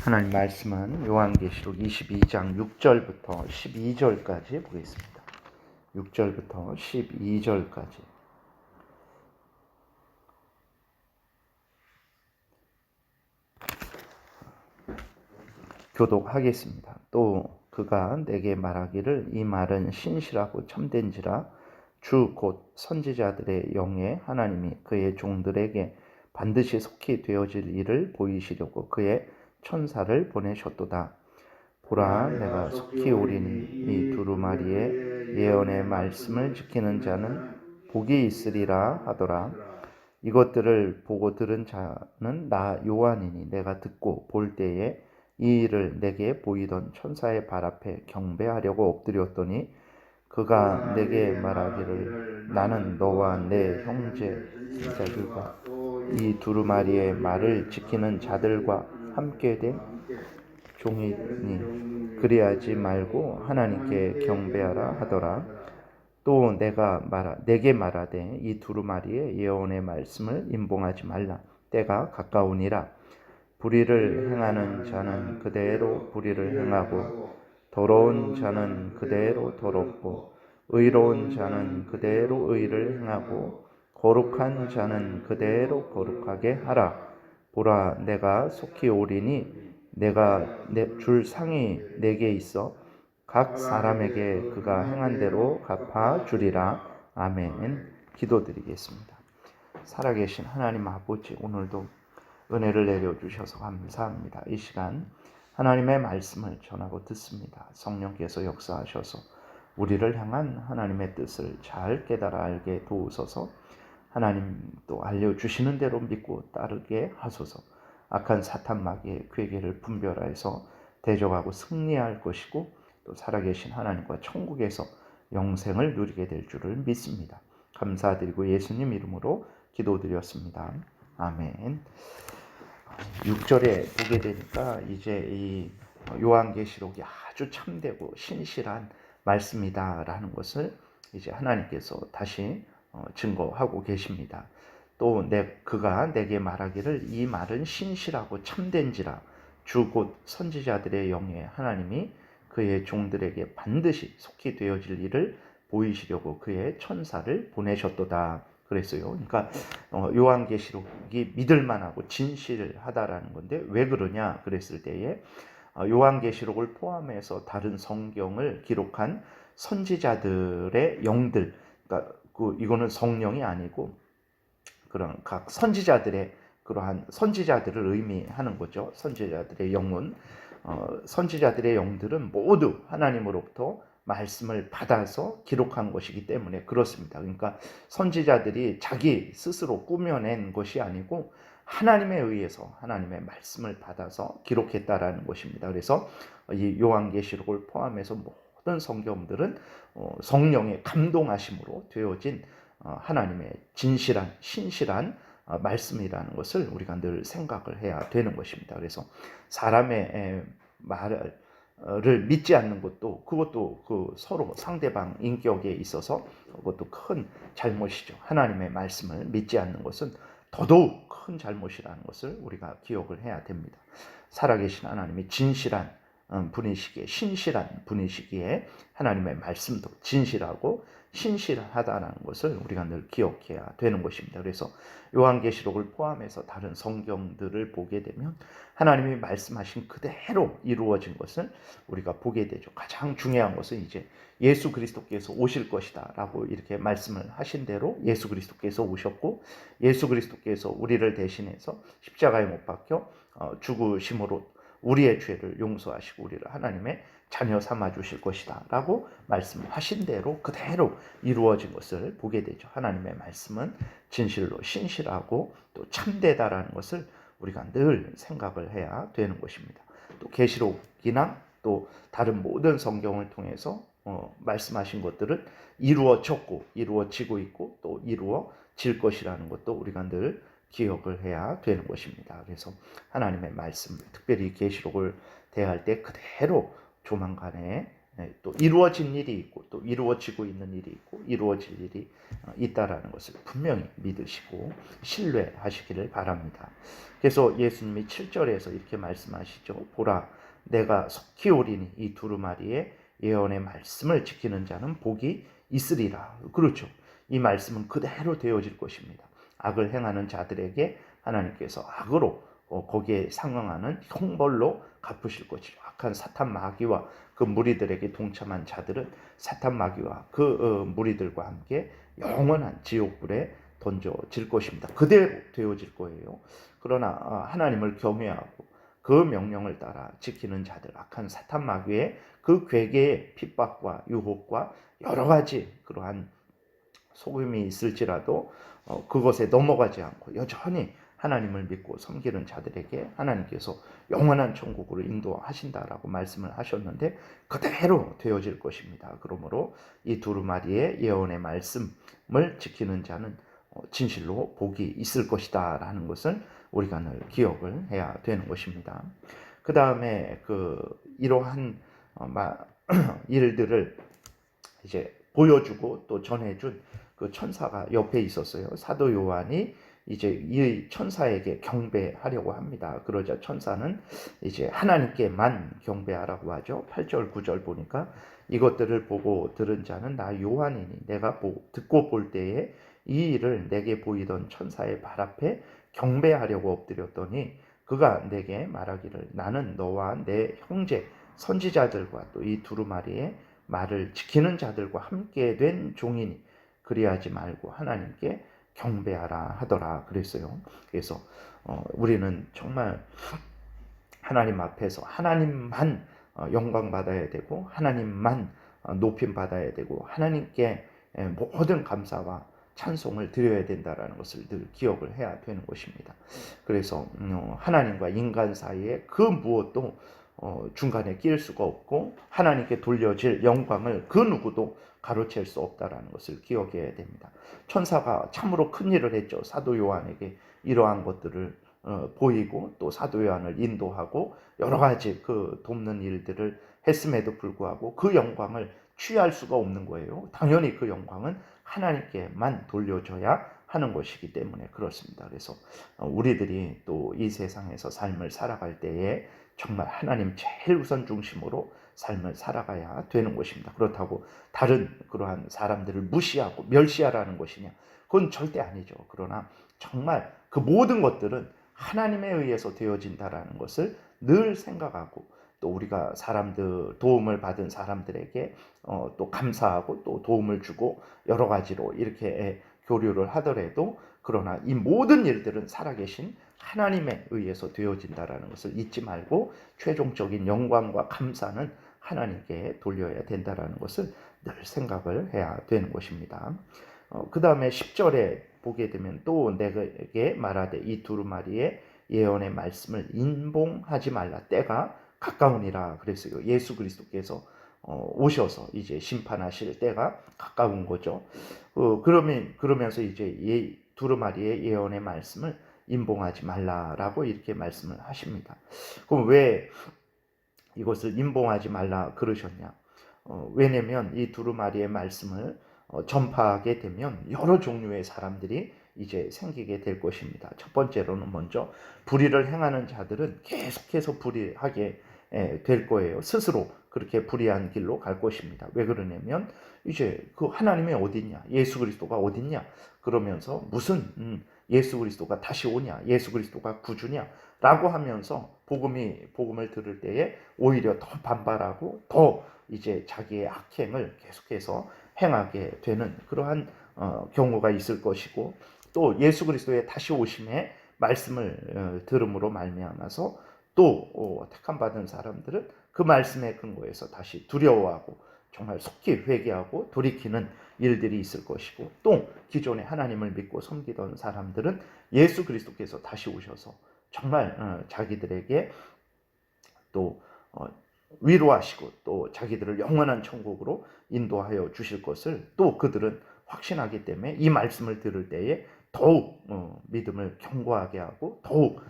하나님 말씀은 요한계시록 22장 6절부터 12절까지 보겠습니다. 6절부터 12절까지 교독하겠습니다. 또 그가 내게 말하기를 이 말은 신실하고 참된지라 주 곧 선지자들의 영에 하나님이 그의 종들에게 반드시 속히 되어질 일을 보이시려고 그의 천사를 보내셨도다. 보라, 내가 속히 오리니 이 두루마리의 예언의 말씀을 지키는 자는 복이 있으리라 하더라. 이것들을 보고 들은 자는 나 요한이니 내가 듣고 볼 때에 이 일을 내게 보이던 천사의 발 앞에 경배하려고 엎드렸더니 그가 내게 말하기를 나는 너와 내 형제 자들과 이 두루마리의 말을 지키는 자들과 함께 된 종이니 그리하지 말고 하나님께 경배하라 하더라. 또 내게 말하되 이 두루마리의 예언의 말씀을 임봉하지 말라. 때가 가까우니라. 불의를 행하는 자는 그대로 불의를 행하고 더러운 자는 그대로 더럽고 의로운 자는 그대로 의를 행하고 거룩한 자는 그대로 거룩하게 하라. 보라, 내가 속히 오리니 내가 줄 상이 내게 있어 각 사람에게 그가 행한 대로 갚아 주리라. 아멘. 기도드리겠습니다. 살아계신 하나님 아버지, 오늘도 은혜를 내려주셔서 감사합니다. 이 시간 하나님의 말씀을 전하고 듣습니다. 성령께서 역사하셔서 우리를 향한 하나님의 뜻을 잘 깨달아 알게 도우소서. 하나님도 알려주시는 대로 믿고 따르게 하소서. 악한 사탄 마귀의 괴계를 분별하여서 대적하고 승리할 것이고 또 살아계신 하나님과 천국에서 영생을 누리게 될 줄을 믿습니다. 감사드리고 예수님 이름으로 기도드렸습니다. 아멘. 6절에 보게 되니까 이제 이 요한계시록이 아주 참되고 신실한 말씀이다라는 것을 이제 하나님께서 다시 증거하고 계십니다. 또 그가 내게 말하기를 이 말은 신실하고 참된지라 주 곧 선지자들의 영에 하나님이 그의 종들에게 반드시 속히 되어질 일을 보이시려고 그의 천사를 보내셨도다 그랬어요. 그러니까 요한계시록이 믿을만하고 진실하다라는 건데 왜 그러냐 그랬을 때에 요한계시록을 포함해서 다른 성경을 기록한 선지자들의 영들, 그러니까 이거는 성령이 아니고 그런 각 선지자들의 그러한 선지자들을 의미하는 거죠. 선지자들의 영혼, 선지자들의 영들은 모두 하나님으로부터 말씀을 받아서 기록한 것이기 때문에 그렇습니다. 그러니까 선지자들이 자기 스스로 꾸며낸 것이 아니고 하나님에 의해서 하나님의 말씀을 받아서 기록했다라는 것입니다. 그래서 이 요한계시록을 포함해서 모든 성경들은 성령의 감동하심으로 되어진 하나님의 진실한 신실한 말씀이라는 것을 우리가 늘 생각을 해야 되는 것입니다. 그래서 사람의 말을 믿지 않는 것도 그것도 그 서로 상대방 인격에 있어서 그것도 큰 잘못이죠. 하나님의 말씀을 믿지 않는 것은 더더욱 큰 잘못이라는 것을 우리가 기억을 해야 됩니다. 살아계신 하나님이 진실한 분이시기에 신실한 분이시기에 하나님의 말씀도 진실하고 신실하다는 것을 우리가 늘 기억해야 되는 것입니다. 그래서 요한계시록을 포함해서 다른 성경들을 보게 되면 하나님이 말씀하신 그대로 이루어진 것을 우리가 보게 되죠. 가장 중요한 것은 이제 예수 그리스도께서 오실 것이다 라고 이렇게 말씀을 하신 대로 예수 그리스도께서 오셨고 예수 그리스도께서 우리를 대신해서 십자가에 못 박혀 죽으심으로 우리의 죄를 용서하시고 우리를 하나님의 자녀 삼아 주실 것이다 라고 말씀하신 대로 그대로 이루어진 것을 보게 되죠. 하나님의 말씀은 진실로 신실하고 또 참되다라는 것을 우리가 늘 생각을 해야 되는 것입니다. 또 계시록이나 또 다른 모든 성경을 통해서 말씀하신 것들은 이루어졌고 이루어지고 있고 또 이루어질 것이라는 것도 우리가 늘 기억을 해야 되는 것입니다. 그래서 하나님의 말씀, 특별히 계시록을 대할 때 그대로 조만간에 또 이루어진 일이 있고 또 이루어지고 있는 일이 있고 이루어질 일이 있다라는 것을 분명히 믿으시고 신뢰하시기를 바랍니다. 그래서 예수님이 7절에서 이렇게 말씀하시죠. 보라, 내가 속히 오리니 이 두루마리의 예언의 말씀을 지키는 자는 복이 있으리라. 그렇죠. 이 말씀은 그대로 되어질 것입니다. 악을 행하는 자들에게 하나님께서 악으로 거기에 상응하는 형벌로 갚으실 것이죠. 악한 사탄 마귀와 그 무리들에게 동참한 자들은 사탄 마귀와 그 무리들과 함께 영원한 지옥불에 던져질 것입니다. 그대로 되어질 거예요. 그러나 하나님을 경외하고 그 명령을 따라 지키는 자들, 악한 사탄 마귀의 그 괴계의 핍박과 유혹과 여러 가지 그러한 속임이 있을지라도 그것에 넘어가지 않고 여전히 하나님을 믿고 섬기는 자들에게 하나님께서 영원한 천국으로 인도하신다라고 말씀을 하셨는데 그대로 되어질 것입니다. 그러므로 이 두루마리의 예언의 말씀을 지키는 자는 진실로 복이 있을 것이다 라는 것을 우리가 늘 기억을 해야 되는 것입니다. 그 다음에 이러한 일들을 이제 보여주고 또 전해준 그 천사가 옆에 있었어요. 사도 요한이 이제 이 천사에게 경배하려고 합니다. 그러자 천사는 이제 하나님께만 경배하라고 하죠. 8절 9절 보니까 이것들을 보고 들은 자는 나 요한이니 내가 듣고 볼 때에 이 일을 내게 보이던 천사의 발 앞에 경배하려고 엎드렸더니 그가 내게 말하기를 나는 너와 내 형제 선지자들과 또 이 두루마리의 말을 지키는 자들과 함께 된 종이니 그리하지 말고 하나님께 경배하라 하더라 그랬어요. 그래서 우리는 정말 하나님 앞에서 하나님만 영광 받아야 되고 하나님만 높임 받아야 되고 하나님께 모든 감사와 찬송을 드려야 된다라는 것을 늘 기억을 해야 되는 것입니다. 그래서 하나님과 인간 사이에 그 무엇도 중간에 끼일 수가 없고 하나님께 돌려질 영광을 그 누구도 가로챌 수 없다라는 것을 기억해야 됩니다. 천사가 참으로 큰 일을 했죠. 사도 요한에게 이러한 것들을 보이고 또 사도 요한을 인도하고 여러 가지 그 돕는 일들을 했음에도 불구하고 그 영광을 취할 수가 없는 거예요. 당연히 그 영광은 하나님께만 돌려줘야 하는 것이기 때문에 그렇습니다. 그래서 우리들이 또 이 세상에서 삶을 살아갈 때에 정말 하나님 제일 우선 중심으로 삶을 살아가야 되는 것입니다. 그렇다고 다른 그러한 사람들을 무시하고 멸시하라는 것이냐? 그건 절대 아니죠. 그러나 정말 그 모든 것들은 하나님에 의해서 되어진다라는 것을 늘 생각하고 또 우리가 도움을 받은 사람들에게 또 감사하고 또 도움을 주고 여러 가지로 이렇게 교류를 하더라도 그러나 이 모든 일들은 살아계신 하나님에 의해서 되어진다라는 것을 잊지 말고 최종적인 영광과 감사는 하나님께 돌려야 된다라는 것을 늘 생각을 해야 되는 것입니다. 그 다음에 10절에 보게 되면 또 내게 말하되 이 두루마리의 예언의 말씀을 인봉하지 말라 때가 가까우니라 그랬어요. 예수 그리스도께서 오셔서 이제 심판하실 때가 가까운 거죠. 그러면서 이제 두루마리의 예언의 말씀을 인봉하지 말라라고 이렇게 말씀을 하십니다. 그럼 왜 이것을 인봉하지 말라 그러셨냐? 왜냐면 이 두루마리의 말씀을 전파하게 되면 여러 종류의 사람들이 이제 생기게 될 것입니다. 첫 번째로는 먼저 불의를 행하는 자들은 계속해서 불의하게 될 거예요. 스스로 그렇게 불의한 길로 갈 것입니다. 왜 그러냐면 이제 그 하나님이 어딨냐? 예수 그리스도가 어딨냐? 그러면서 무슨 예수 그리스도가 다시 오냐? 예수 그리스도가 구주냐? 라고 하면서 복음을 들을 때에 오히려 더 반발하고 더 이제 자기의 악행을 계속해서 행하게 되는 그러한 경우가 있을 것이고 또 예수 그리스도의 다시 오심의 말씀을 들음으로 말미암아서 또 택함 받은 사람들은 그 말씀에 근거해서 다시 두려워하고 정말 속히 회개하고 돌이키는 일들이 있을 것이고 또 기존에 하나님을 믿고 섬기던 사람들은 예수 그리스도께서 다시 오셔서 정말 자기들에게 또 위로하시고 또 자기들을 영원한 천국으로 인도하여 주실 것을 또 그들은 확신하기 때문에 이 말씀을 들을 때에 더욱 믿음을 견고하게 하고 더욱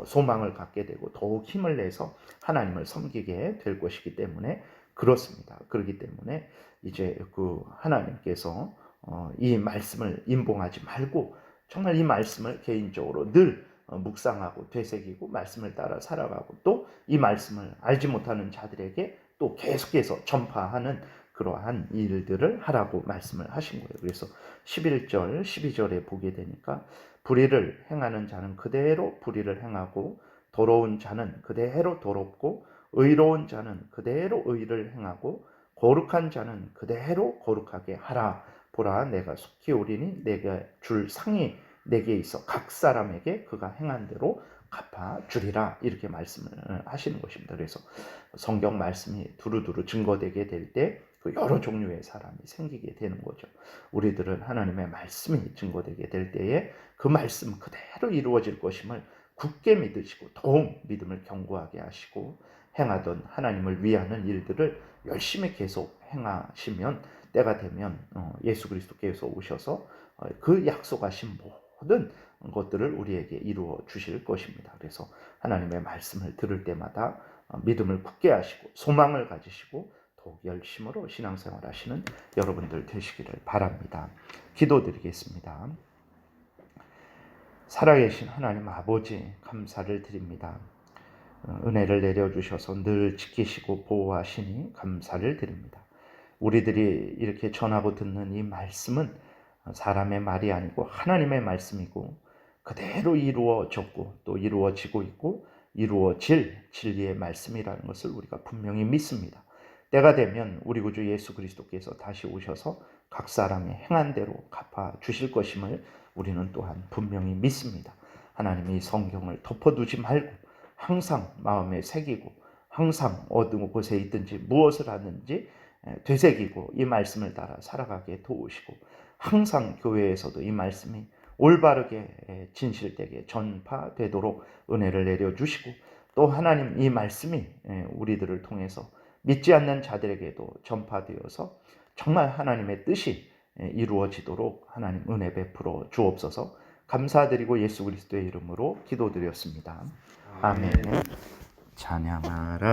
소망을 갖게 되고 더욱 힘을 내서 하나님을 섬기게 될 것이기 때문에 그렇습니다. 그렇기 때문에 이제 그 하나님께서 이 말씀을 임봉하지 말고 정말 이 말씀을 개인적으로 늘 묵상하고 되새기고 말씀을 따라 살아가고 또 이 말씀을 알지 못하는 자들에게 또 계속해서 전파하는 그러한 일들을 하라고 말씀을 하신 거예요. 그래서 11절, 12절에 보게 되니까 불의를 행하는 자는 그대로 불의를 행하고 더러운 자는 그대로 더럽고 의로운 자는 그대로 의를 행하고 거룩한 자는 그대로 거룩하게 하라. 보라, 내가 속히 오리니 내가 줄 상이 내게 있어 각 사람에게 그가 행한 대로 갚아주리라. 이렇게 말씀을 하시는 것입니다. 그래서 성경 말씀이 두루두루 증거되게 될 때 그 여러 종류의 사람이 생기게 되는 거죠. 우리들은 하나님의 말씀이 증거되게 될 때에 그 말씀 그대로 이루어질 것임을 굳게 믿으시고 더욱 믿음을 견고하게 하시고 행하던 하나님을 위하는 일들을 열심히 계속 행하시면 때가 되면 예수 그리스도께서 오셔서 그 약속하신 모든 것들을 우리에게 이루어 주실 것입니다. 그래서 하나님의 말씀을 들을 때마다 믿음을 굳게 하시고 소망을 가지시고 더욱 열심으로 신앙생활 하시는 여러분들 되시기를 바랍니다. 기도드리겠습니다. 살아계신 하나님 아버지 감사를 드립니다. 은혜를 내려주셔서 늘 지키시고 보호하시니 감사를 드립니다. 우리들이 이렇게 전하고 듣는 이 말씀은 사람의 말이 아니고 하나님의 말씀이고 그대로 이루어졌고 또 이루어지고 있고 이루어질 진리의 말씀이라는 것을 우리가 분명히 믿습니다. 때가 되면 우리 구주 예수 그리스도께서 다시 오셔서 각 사람이 행한 대로 갚아 주실 것임을 우리는 또한 분명히 믿습니다. 하나님이 성경을 덮어두지 말고 항상 마음에 새기고 항상 어느 곳에 있든지 무엇을 하든지 되새기고 이 말씀을 따라 살아가게 도우시고 항상 교회에서도 이 말씀이 올바르게 진실되게 전파되도록 은혜를 내려주시고 또 하나님 이 말씀이 우리들을 통해서 믿지 않는 자들에게도 전파되어서 정말 하나님의 뜻이 이루어지도록 하나님 은혜 베풀어 주옵소서. 감사드리고 예수 그리스도의 이름으로 기도드렸습니다. 아멘. 찬양하라.